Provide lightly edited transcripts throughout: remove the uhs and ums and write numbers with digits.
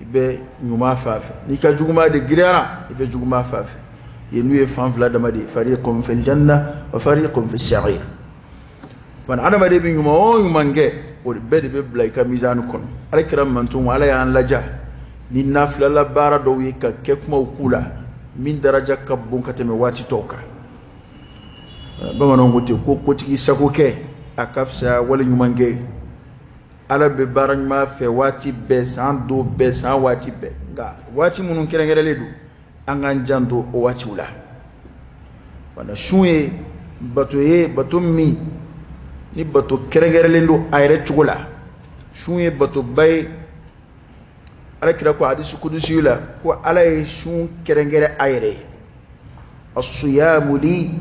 ibe nyuma fafe ni ka juguma de girara ibe juguma fafe yenu e fan fla dama de fariqun fil janna wa fariqun fis sa'ir wan adama de bi nyuma o nyumange o be de be blay ka mizan kon ala kiram mantum wala ya an laja ni nafla la bara do wi ka kekma kula min daraja kabun kateme wati toka bamanon gote ko tigi sako ke akafsa wala nyumange ala be bara ma fe wati be san do be san wati be nga wati munun kerengere du angan jando o wati ula wana shuye bato mi ni bato kerengere ndu ayre chugula shuye bato bay ala kira ko hadisu kudusi la ko ala e shun kerengere ayre as-siyamu li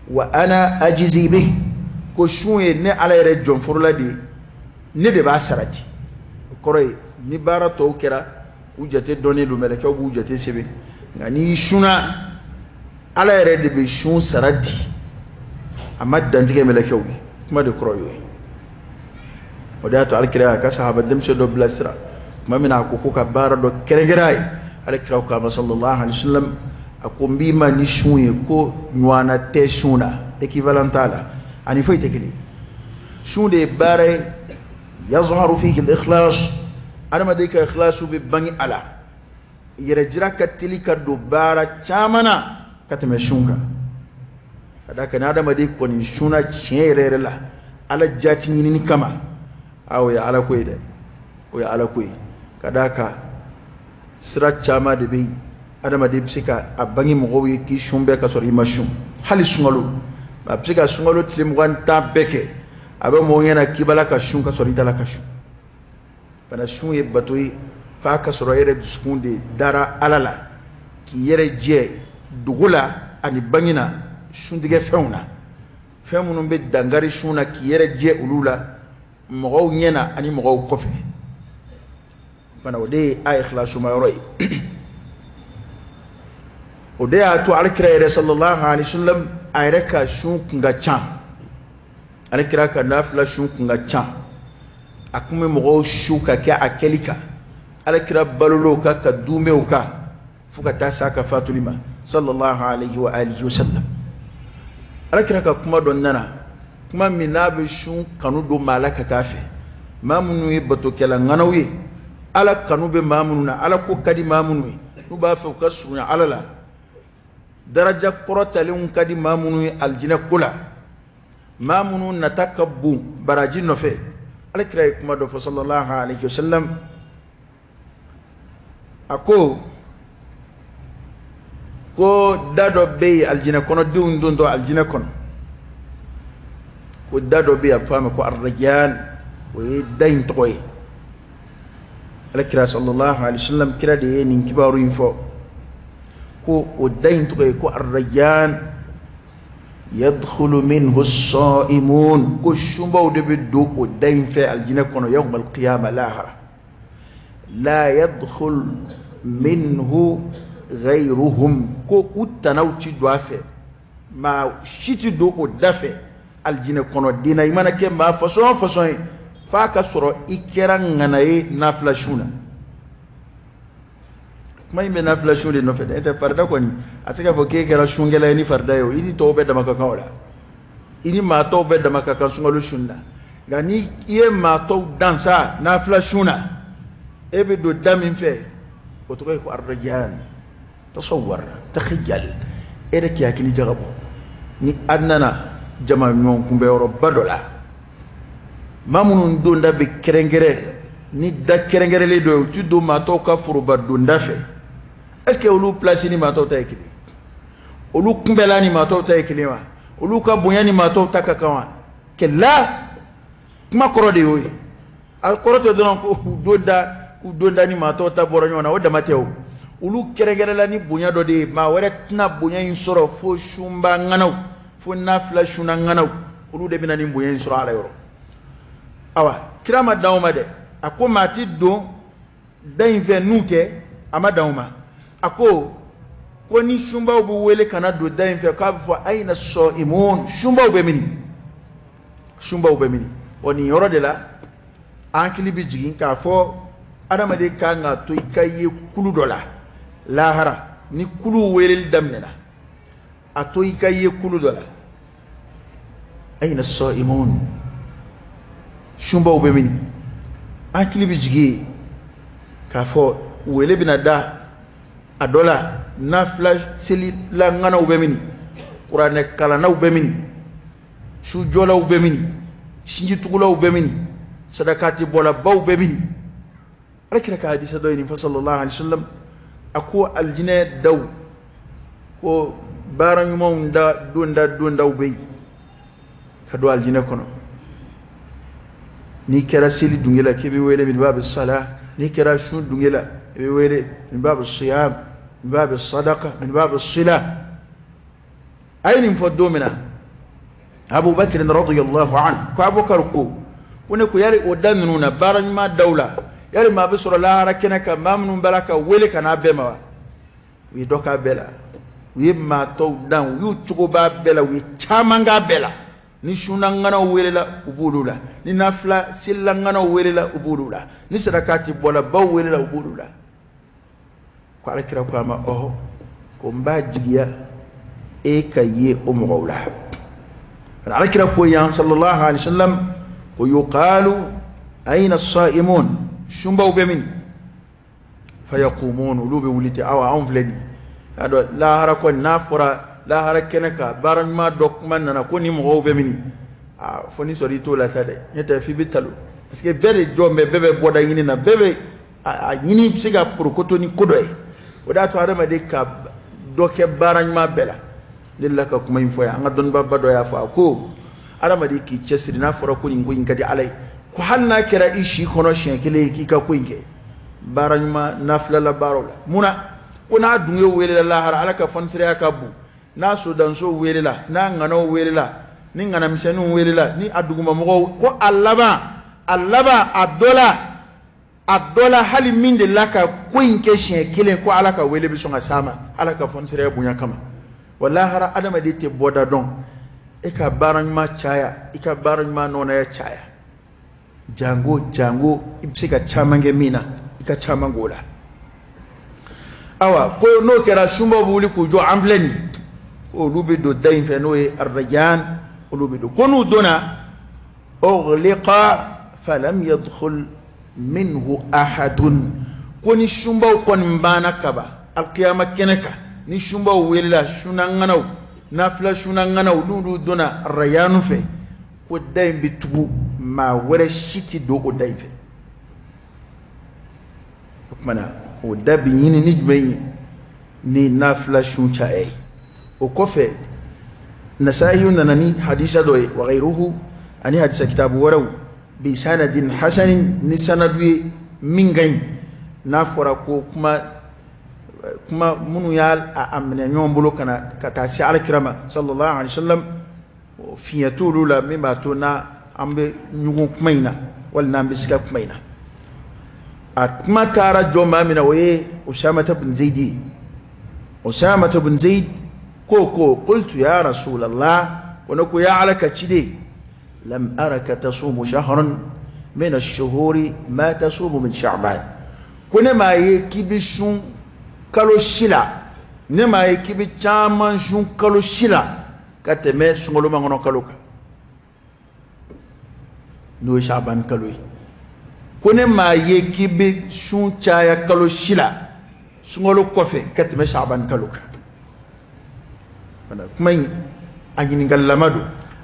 wa ana ajzi bih ko shuye ne ala yere jonfurula di ne de ba sarati koroy ni bara to kera ujate doni lu meleke bu ujate sebe ngani shuna ala yere de be shun sarati amma dantige meleke wi kuma de koroyo wadato alkira ka sahaba dem se do blasra mamina ko ka bara do kerengeray alkira ko sallallahu alaihi wasallam akumbi ma ni shunye ko nywana te shuna equivalentala ani foi tekili shunde bare yazharu fihi al-ikhlas ana madika ikhlasu bi bangi ala yere tilika do bara chamana katame shunka adaka na adama de ko ni shuna chere la ala jati ni kama aw ya ala koy de o ya ala koy kadaka sira chama de bi adama de psika abangi mo wi ki shumbe ka sori mashum hali sungalo ba psika sungalo tilim wanta beke abe mo ngena kibala ka shun ka sori dala ka shun bana shun ye batoyi fa ka soro yere duskunde dara alala ki yere je dugula ani bangina shundige fewna be dangari shuna ki yere je ulula mo ngena ani mo kofe bana wode ay ikhlasu ma roy وديا تو على كرا صلى الله عليه وسلم ايركا شون كنغا تشان على كرا كنافلا شون كنغا تشان اكومي مغو شوكا كا اكليكا على كرا بالولوكا كدوميوكا فوكا تاساكا فاتوليما صلى الله عليه واله وسلم على كرا كما دوننا كما مناب شون كانو دو مالكا تافي مامنو يبتو كلا غنوي على كانو به مامنونا على كو كدي مامنوي نوبا فوكا سونا على لا daraja korotalin kadi mamunu aljina kula mamunu natakabbu baraji nofe alkira kuma do sallallahu alaihi wasallam ako ko dado be aljina kono dun do aljina kono ko dado be afama ko arrajan o dain toy alkira sallallahu alaihi wasallam kira de nin kibaru info ko odain to ko arrayan yadkhulu minhu as-sa'imun ko shumbaw de be do odain fe aljina kono yawm al-qiyamah la yadkhul minhu ghayruhum ko utanawti do afe ma shiti do odafe aljina kono dina imana ke ma façon fa ka soro ikera nganaye nafla shuna may me nafla shule no fede ete farda koni asika foke kera shungela ni farda yo ini tobe da makaka wala ini ma tobe da makaka sungalo shunda gani iye ma to dansa nafla shuna ebe do damin fe o to ko arrajan tasawwar takhayal ere ki akili jagabo ni adnana jama nyon kumbe oro badola mamunun do ndabe kerengere ni da kerengere le do tu do ma to ka furu baddo ndafe est-ce que olu place ni mato ta ekili olu kumbela ni mato ta ekili wa olu ka bonya ni mato ta kakawa kella kuma korode yoyi al koroto don ko donda ni mato ta boronyo na oda mateo olu keregere la ni bonya do de ma were tna bonya insoro fo shumba nganaw fo nafla shuna nganaw olu de binani bonya insoro ala yoro awa kirama dawma de akoma ti do dain ve nuke ama dawma ako ko ni shumba bu wele kana do dain fe ka fo aina so-imun shumba be mini woni yoro de la ankili bi jigin ka fo adamade kanga to ikaye kulu dola lahara ni kulu welel damnena ato ikaye kulu dola ayna as-sa'imun shumba ubemini akili bijigi kafo wele binada adola nafla seli la ngana ubemini qur'ane kala na ubemini shujola ubemini shinji tugula ubemini sadakati bola baw ubemini rakira ka hadisa do ni fa sallallahu alaihi wasallam ako aljine daw ko baran mo donda ubey kado aljine kono ni kera seli dungela kebe wele min bab as-salah ni kera shun dungela kebe wele min bab as-siyam min bab as-sadaqa min bab as-silah ayni foddomina Abu Bakr radiyallahu anhu ko Abu Bakr ko woni ko yari o daminuna baran ma dawla yari ma be soro la harakena ka mamnun baraka wele kana bema wi doka bela wi ma to dan wi chugo ba bela wi chamanga bela ni shuna ngana welela ubulula ni nafla silla ngana welela ubulula ni sadakati bola ba welela ubulula ko alakira ko ma ko mba jigiya e kaye o mawla alakira ko ya sallallahu alaihi wasallam ko yuqalu ayna as-sa'imun shumba ubemin fayaqumun ulubi wuliti awa anflani ado la harako nafura la harakenaka baran ma dokman nana ko ni mo be mini foni sori to la sade nyata fi bitalo parce que bere jombe bebe boda yini na bebe yini siga pour koto ni kodoy wada to adama de ka doke baran ma bela lillaka kuma infoya anga don babba do ya fa ko adama de ki chesri na fora ko ni ngoyin kadi alai ko halna kira ishi kono shenkele ki ka ko inge baran ma nafla la barola muna kuna dunge wele la har alaka fonsire akabu na sudan so welela na ngano welela ni ngana misenu welela ni aduguma mo ko allaba adola hali minde laka ko inke shen kelen ko alaka wele bi songa sama alaka fonsire bunya kama wallahi hara adama de te boda don e ka baran ma chaya e ka baran ma nona ya chaya jango ibsika chamange mina ika chamangola awa ko no kera shumba buli ku jo amfleni ولوبي دو دين فنوي الرجان ولوبي دو كونو دونا أغلق فلم يدخل منه أحد كوني شمبا وكون مبانا كبا القيامة كنكا ني شمبا ويلا شنانغانو نافلا شنانغانو لولو دونا الرجان في ودين بتبو ما ورشيتي دو ودين في منا ودابي يني نجمي ني نافلا شنشا اي وكفى نسائي ننني حديث دوي وغيره أني حديث كتاب ورو بسند حسن نسند من غين نافوركو كما منو يال أمن يوم بلو كنا كتاسي على كرامة صلى الله عليه وسلم في يطول لا مما تونا أم بنيوم كمينا ولا نام بسكا كمينا أكما تارا جوما من ويه أسامة بن زيد كوكو قلت يا رسول الله ونكو يا على كتشدي لم أرك تصوم شهرا من الشهور ما تصوم من شعبان كنا ما يكيب شون كالو شلا نما يكيب تامان شون كالو شلا كتمت شغلو ما غنو كالوكا نو شعبان كالوي كنا ما يكيب شون تايا كالو شلا شغلو كوفي كتمت شعبان كالوكا kuma yi a ɲiningali lamado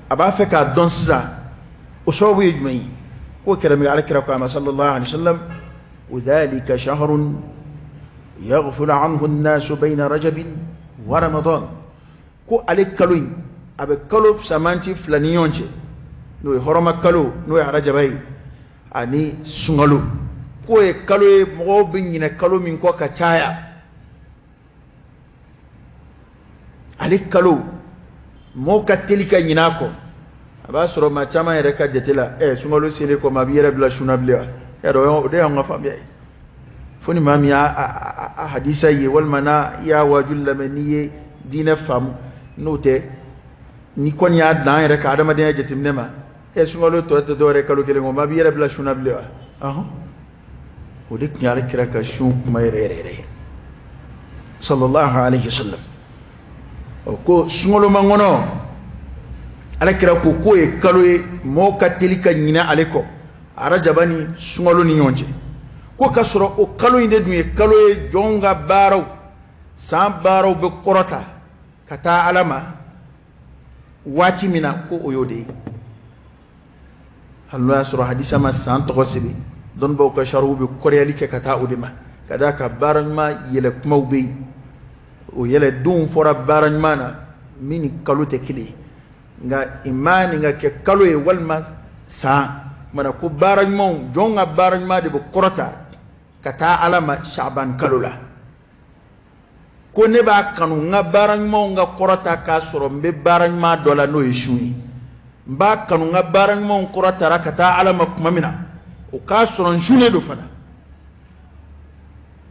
a b'a fɛ k'a dɔn sisan o sababu ye jumɛn ye k'o kɛra min alakira ko a ma sallallahu alaihi wasallam wadhalika shahrun yaghfulu anhu an-nasu bayna rajabin wa ramadan ko ale kalo in a bɛ kalo samanti fila ni ɲɔgɔn cɛ n'o ye hɔrɔma kalo n'o ye arajaba ye ani sunkalo k'o ye kalo ye mɔgɔw bɛ ɲinɛ kalo min kɔ ka caya ale kalo mo ka teli ka ɲina kɔ a b'a sɔrɔ maa caman yɛrɛ ka jate la sunkalo selen kɔ ma a b'i yɛrɛ bila suna bilen wa o de y'anw ka faamuya ye fo ni maa min y'a hadisa ye walima n'a y'a waaju lamɛn n'i ye diinɛ faamu n'o tɛ ni kɔni y'a dan an yɛrɛ ka adamadenya jateminɛ ma sunkalo tɔ tɛ dɔwɛrɛ kalo kelen kɔ ma a b'i yɛrɛ bila suna bilen wa ودك على كراك شون ما يريري صلى الله عليه وسلم وكو سمولو مانغونو على كراك كوي كالوي مو كاتليكا نينا عليكو arajabani sungalo ni nyonje ko kasoro o kalo inde duye kalo e jonga baraw san baraw be korota kata alama wati mina ko oyode hallo asro hadisa ma san to sibi don bo ka sharu be koreali ke kata udima kada ka baranma yele kumawbe o yele dum fora baranma na mini kalo te kili nga imani nga ke kalo e walma sa mana ko barajmon jonga barajma de bo korota kata alama shaban kalula ko ne ba kanu nga barajmon nga korota ka soro mbe barajma dola no yishui mba kanu nga barajmon korota rakata alama kumamina o ka soro june do fana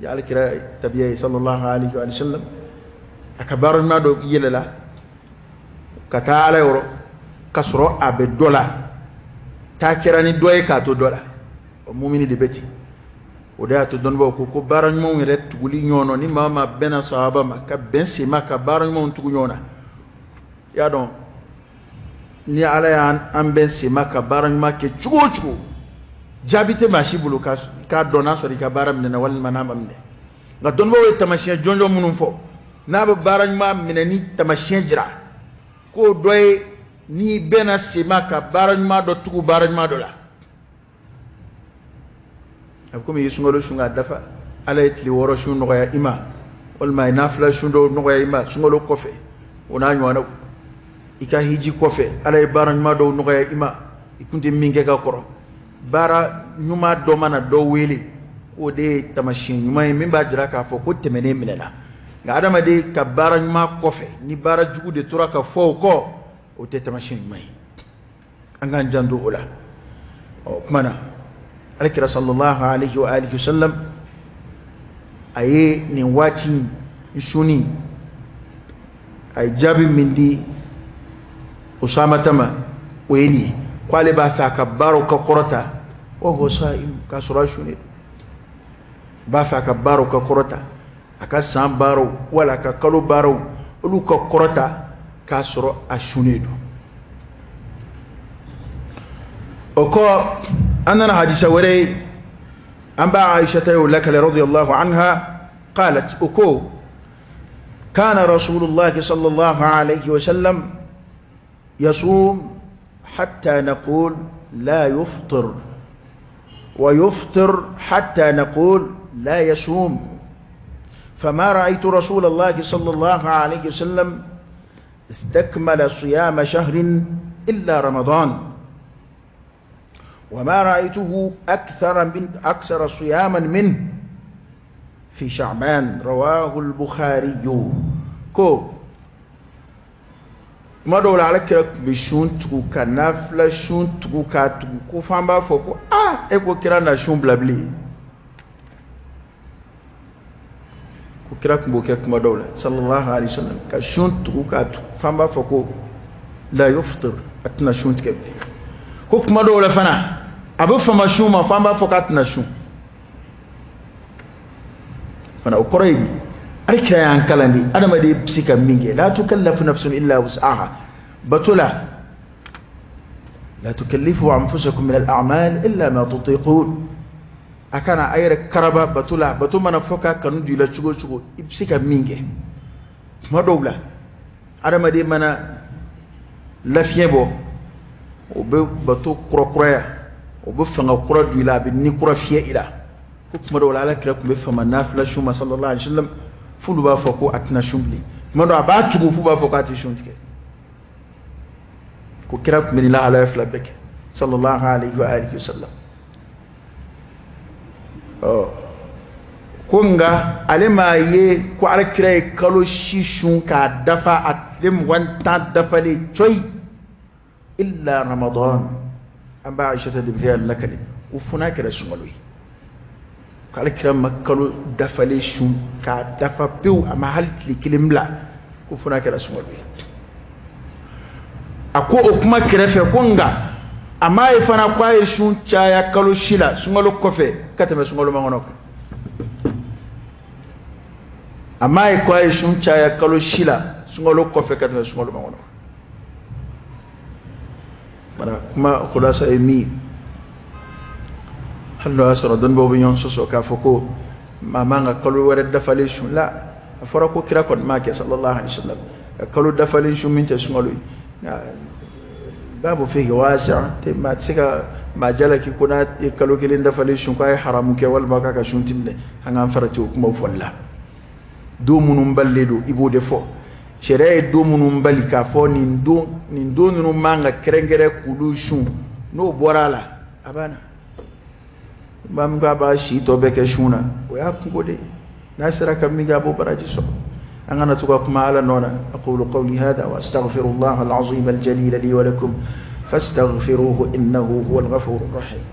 ya alkira tabiya sallallahu alaihi wa sallam aka barajma do yelela kata ala yoro kasoro abe dola takirani doye ka to dola o mumini de beti o da to don bo ko baran mo ngere tuguli nyono ni mama bena sahaba ma ka ben se ma ka baran mo tugu nyona ya don ni ala ya an ben se ma ka baran ma ke chugo jabite ma shibulu ka dona so ka baran na wal manama mne ga don bo we tamashiya jonjo munum fo na ba baran ma mine ni tamashiya jira ko doye ni bena sema ka barajma do tugu barajma do la akum yisungolo shunga dafa ala itli woro shun no ya ima wal may nafla shundo no ya ima sungolo kofe ona nywana ika hiji kofe ala barajma do no ya ima ikunde minge ka koro bara nyuma do mana do weli ko de tamashin nyuma min ba jira ka fo ko temene minena ga adama de ka barajma kofe ni bara jugu de turaka fo ko o te tamashin mai angan jandu ola o mana alkira sallallahu alaihi wa alihi wasallam aye ni wati shuni ay jabi mindi usama tama weni kwale ba fa kabaro ka korota o go saim ka sura shuni ba fa kabaro ka korota aka sambaro wala ka kalu baro ulu ka korota kasro ashunedo oko anna hadisa wari amba aisha laka radhiyallahu anha qalat uko kana rasulullah sallallahu alayhi wa sallam yasum hatta naqul la yufṭir wa yufṭir hatta naqul la yasum فما رأيت رسول الله صلى الله عليه وسلم استكمل صيام شهر إلا رمضان وما رأيته أكثر صياما منه في شعبان رواه البخاري كو ما دول على كرك بشون تكو كنافلة شون تكو كاتكو كو فامبا فوكو إكو كرانا شون بلابلي كراك بوكيك مدولة صلى الله عليه وسلم كشون تقوكات فما فكو لا يفطر أتنا شون تكبر كوك مدولة فنا أبو فما شوما فما فكاتنا شون فنا أقرأي أريك يا أنكلاني أنا ما دي بسيكا مينجي لا تكلف نفس إلا وسعها بطلة لا تكلفوا أنفسكم من الأعمال إلا ما تطيقون akana ayre karaba batula batuma na foka kanu dila chugo ibsika minge madobla adama de mana lafiebo o be batu krokroya o be fanga kura dila be ni kura fie ila ko madobla ala kira ko be fama nafla shuma sallallahu alaihi wasallam fulu ba foko atna shumli mado aba chugo fu ba foko ati shumtike ko kira ko min la ala fla bek sallallahu alaihi wa alihi wasallam kunga alema ye ko alkire kalo shishun ka dafa atlim wanta dafa le choy illa ramadan amba aisha ta dibriya lakali kufuna kira shumalwi kala kira makalo dafa le shun ka dafa piu ama halti kilimla kufuna kira shumalwi ako okuma kira fe kunga amma e fana kwa e shun caya kalo shila sungalo kofe kateme sungalo mangono amma e kwa e shun caya kalo shila sungalo kofe kateme sungalo mangono mana kuma khulasa e mi hallo asra don bobu nyon soso ka foko mamanga kalo wara dafale shun la afara ko kira kon make sallallahu alaihi wasallam kalo dafale shun min ta sungalo babu fihi wasi' ma tsika ma jalaki kuna kalo kilin dafale shun kai haramu ke wal baka ka shun tinne hanga farati kuma folla do munum balledo ibo defo shere do munum bali ka fo nin do nunu manga krengere kulu shun no borala abana bam ga ba shi to be ke shuna o ya ngode nasira kam mi ga bo baraji so أنا تقاكم على نونا أقول قولي هذا وأستغفر الله العظيم الجليل لي ولكم فاستغفروه إنه هو الغفور الرحيم.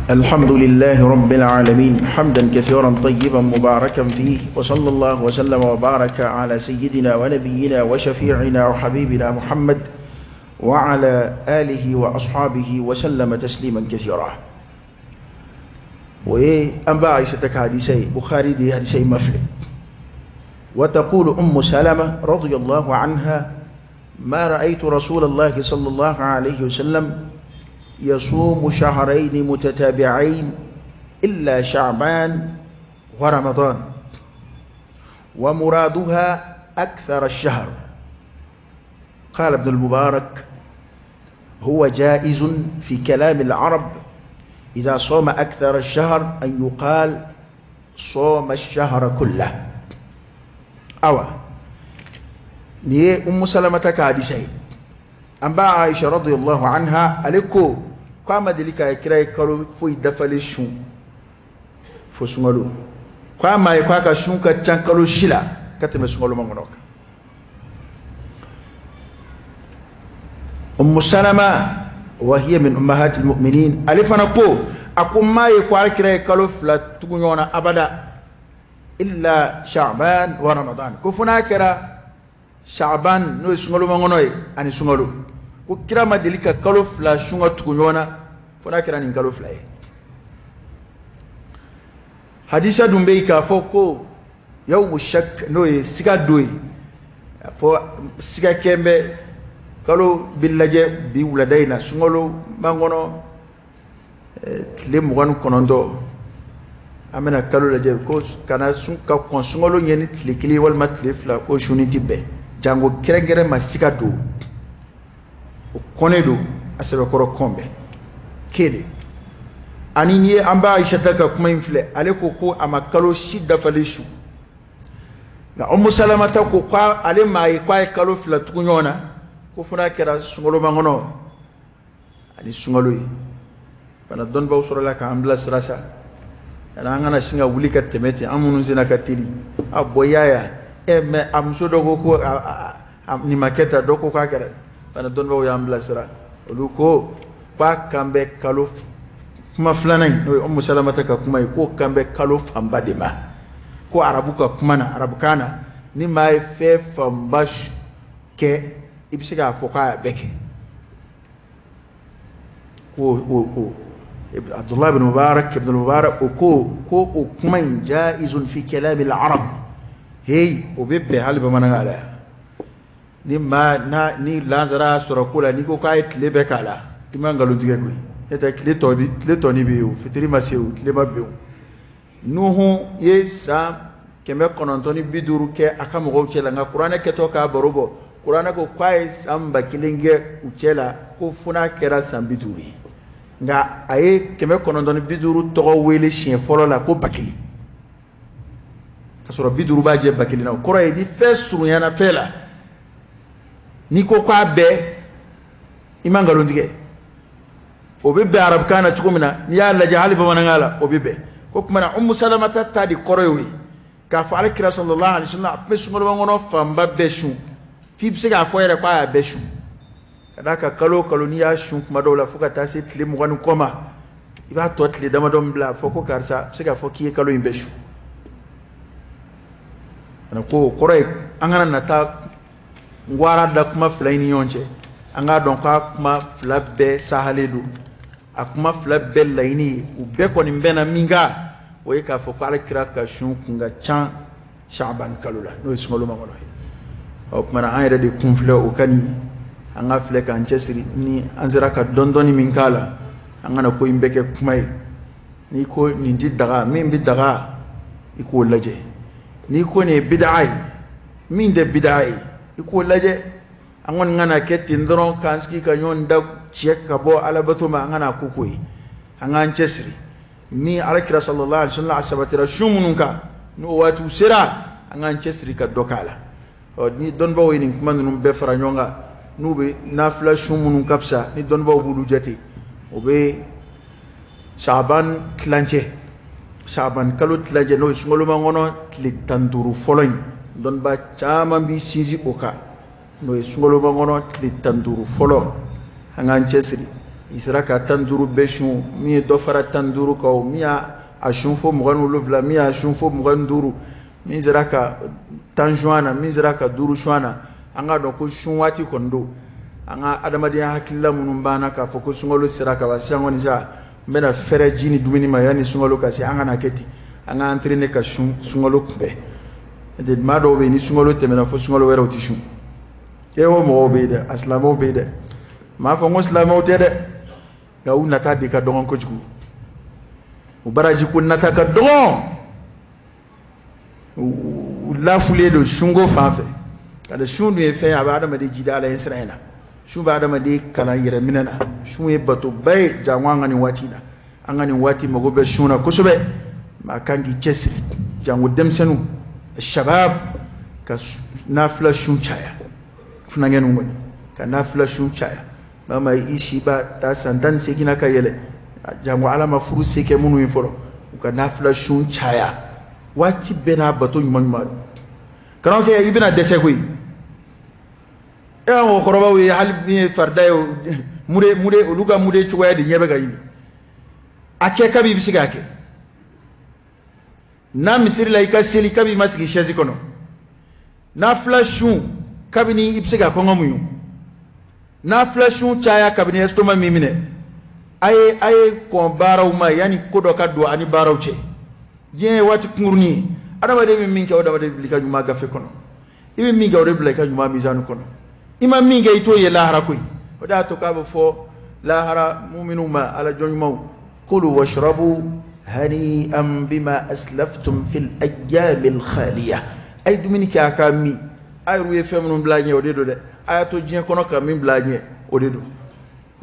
الحمد لله رب العالمين حمدا كثيرا طيبا مباركا فيه وصلى الله وسلم وبارك على سيدنا ونبينا وشفيعنا وحبيبنا محمد وعلى آله وأصحابه وسلم تسليما كثيرا. وأنباء عائشة حديثي بخاري دي حديثي مفلي. وتقول أم سلمة رضي الله عنها ما رأيت رسول الله صلى الله عليه وسلم يصوم شهرين متتابعين إلا شعبان ورمضان ومرادها أكثر الشهر. قال ابن المبارك هو جائز في كلام العرب إذا صوم أكثر الشهر أن يقال صوم الشهر كله. أوى نيه أم سلمة كحديثي أنباء عائشة رضي الله عنها أليكو كما دلك يكرا كرو فوي دفل شون فسمالو كما يكاك شون كتشانكلو شلا كتم سمالو مغنوك. أم سلمة وهي من أمهات المؤمنين ألفنا كو أكون ما يكوال كرا كلو فلا تكونونا أبدا إلا شعبان ورمضان كفنا كرا شعبان نو سمالو مغنوي أني سمالو كو كرا ما دلك كلو فلا شونغ تكونونا فنا كرا نكلو فلا حديثة دمبي كافوكو يوم الشك نو سيكا دوي فو سيكا كيمبي kalo billaje bi wuladayna sungolo mangono tile mugan konondo amena kalo laje ko kana sun ka kon sungolo nyeni tile kili wal matle fla ko shuni tibbe jango kerengere masika do o konedo asebe koro kombe kele ani ni amba aisha taka kuma infle ale ko ko amakalo shidda falishu ga ummu salama ta ko kwa ale mai kwa kalo fla tukunyona kufuna kera sungolo mangono ani sungolo yi bana don ba usura la ka ambla srasa ana ngana singa wuli ka temeti amunu zina ka tili aboyaya me amso dogo ko ni maketa doko ka kera bana don ba ya ambla sra oluko pa kambe kalo kuma flanai no ummu salamata ka kuma ko kambe kalo famba de ma ko arabu ka kuma na arabu kana ni mai fe fambash ke ibisiga foka beke ko Abdullah ibn Mubarak ko kuman jaizun fi kalam al-arab hey obebe halba manangala ni ma na ni lanzara surakula ni ko kai tlebe kala timangalo tige ko eta kleto ni biu fitiri maseu tleba biu nuhu yesa keme konontoni biduru ke akamogo chela nga qur'ana keto ka barobo Qur'ana ko kwai samba kilenge uchela ko funa kera sambiduri nga aye keme konondoni biduru togo wele chien folo la ko bakili kasoro biduru ba je bakili na ko ray di fesru yana fela ni ko kwa be imangalo ndige obebe arab kana chukumina ni ya la jahali ba manangala obebe ko kuma na ummu salamata tadi koroyi ka fa alkira sallallahu alaihi wasallam pe sumoro ngono famba beshu fibsiga foyere kwa beshu kadaka kalo ni ya shun kuma dola fuka tasi tile muganu koma iba to tile dama dom bla foko karsa siga foki kalo imbeshu ana ko kore angana nata ngwara da kuma flaini yonche anga don ka kuma flabbe sahaledu akuma flabbe laini ube ko nimbena minga o ka fo ko alkira ka shun kunga chan Sha'ban kalula no isngolo mangono o kuma na ayre de kumfle o kani anga fle kan chesri ni anzira ka dondoni minkala angana ko imbeke kumai ni ko ni daga min bi daga iko laje ni ko ne bid'ai min de bid'ai iko laje angon ngana ketti ndron kanski ka nyon da chek ka bo alabato ma ngana kukui angan chesri ni alakira sallallahu alaihi wasallam asabatira shumununka no watu sira angan chesri ka dokala o ni don bawo ni kuma num be fara nyonga nube nafla shumunun kafsa ni don bawo bulu jati o be Sha'ban klanche Sha'ban kalu tlaje no sungolo mangono tlitanduru foloin don ba chama bi sisi oka no sungolo mangono tlitanduru folo hangan chesri israka tanduru beshu mi do fara tanduru ko miya ashun fo muganu lovla miya ashun fo muganduru mi zraka tanjuana mi zraka duru shwana anga do ko shunwati kondo anga adamadi hakilla munum bana ka fo ko sungolo siraka wasangoni ja mena fere jini dumini ma yani sungolo kasi anga na keti anga entraîner ka sungolo kumbe de mado be ni sungolo temena fo sungolo wera utishu ewo mo be de aslamo be de ma fo muslimo te de ga una ta de ka dongon ko jugu ubaraji kun nata ka dongon la foulée de shungo fafe kada shunu e fe abada ma de jidala israila shuba adama de kala yere minana shuye bato bay jangwanga ni watina angani wati magobe shuna kusube makangi chesri jangu demsenu shabab ka nafla shunchaya funangenu ngoni ka nafla shunchaya mama ishi ba ta sandan sekina ka yele jangu alama furu seke munu inforo ka nafla shunchaya wati bena bato nyuma kana ke ibina desekui ewa khoroba wi halbi fardayo mude uluga mude chuwaya de nyebe gayi ake kabi bisiga ake na misiri la ikaseli kabi masigi shezi kono na flashu kabi ni ibisiga kongo muyu na flashu chaya kabi ni estoma mimine aye ko baraw ma yani kodo kaddo ani baraw che je wati kurni adama de min ke odama de bilika juma gafe kono ibe min ga ore bilika juma mizanu kono ima minga ito ye lahara koy wada to kabo fo lahara mu'minu ma ala jonyu kulu washrabu hani'an bima aslaftum fil ayyam al khaliya ay dumini ka kami ay ruye femnum blagne odedo de ayato jien kono ka min blagne odedo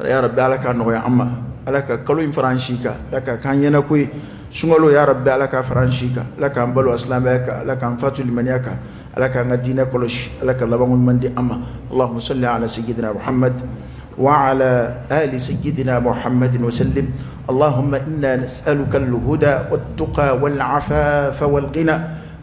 ya rabbi alaka no ya amma alaka kalu in franchika laka kan yana koy sungolo ya rabbi alaka franchika laka ambalo islamaka laka fatul maniaka لك دين كلش لك لبن المندي أما اللهم صل على سيدنا محمد وعلى آل سيدنا محمد وسلم اللهم إنا نسألك الهدى والتقى والعفاف والغنى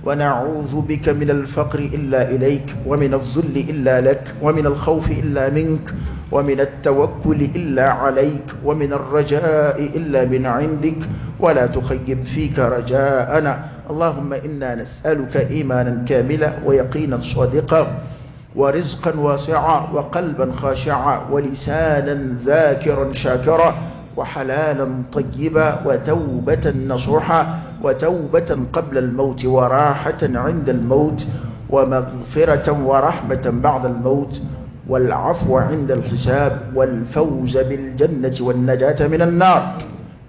ونعوذ بك من الفقر إلا إليك ومن الذل إلا لك ومن الخوف إلا منك ومن التوكل إلا عليك ومن الرجاء إلا من عندك ولا تخيب فيك رجاءنا اللهم إنا نسألك إيمانا كاملا ويقينا صادقا ورزقا واسعا وقلبا خاشعا ولسانا ذاكرا شاكرا وحلالا طيبا وتوبة نصوحا وتوبة قبل الموت وراحة عند الموت ومغفرة ورحمة بعد الموت والعفو عند الحساب والفوز بالجنة والنجاة من النار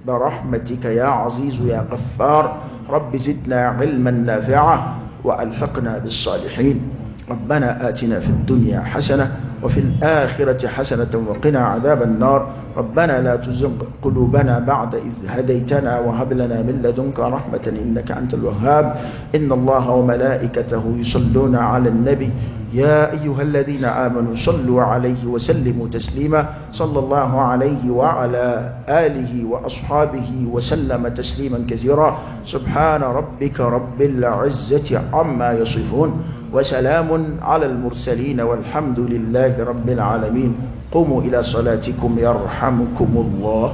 برحمتك يا عزيز يا غفار رب زدنا علما نافعا وألحقنا بالصالحين ربنا آتنا في الدنيا حسنة وفي الآخرة حسنة وقنا عذاب النار ربنا لا تزغ قلوبنا بعد إذ هديتنا وهب لنا من لدنك رحمة إنك أنت الوهاب إن الله وملائكته يصلون على النبي يا أيها الذين آمنوا صلوا عليه وسلموا تسليما صلى الله عليه وعلى آله وأصحابه وسلم تسليما كثيرا سبحان ربك رب العزة عما يصفون وسلام على المرسلين والحمد لله رب العالمين قوموا إلى صلاتكم يرحمكم الله.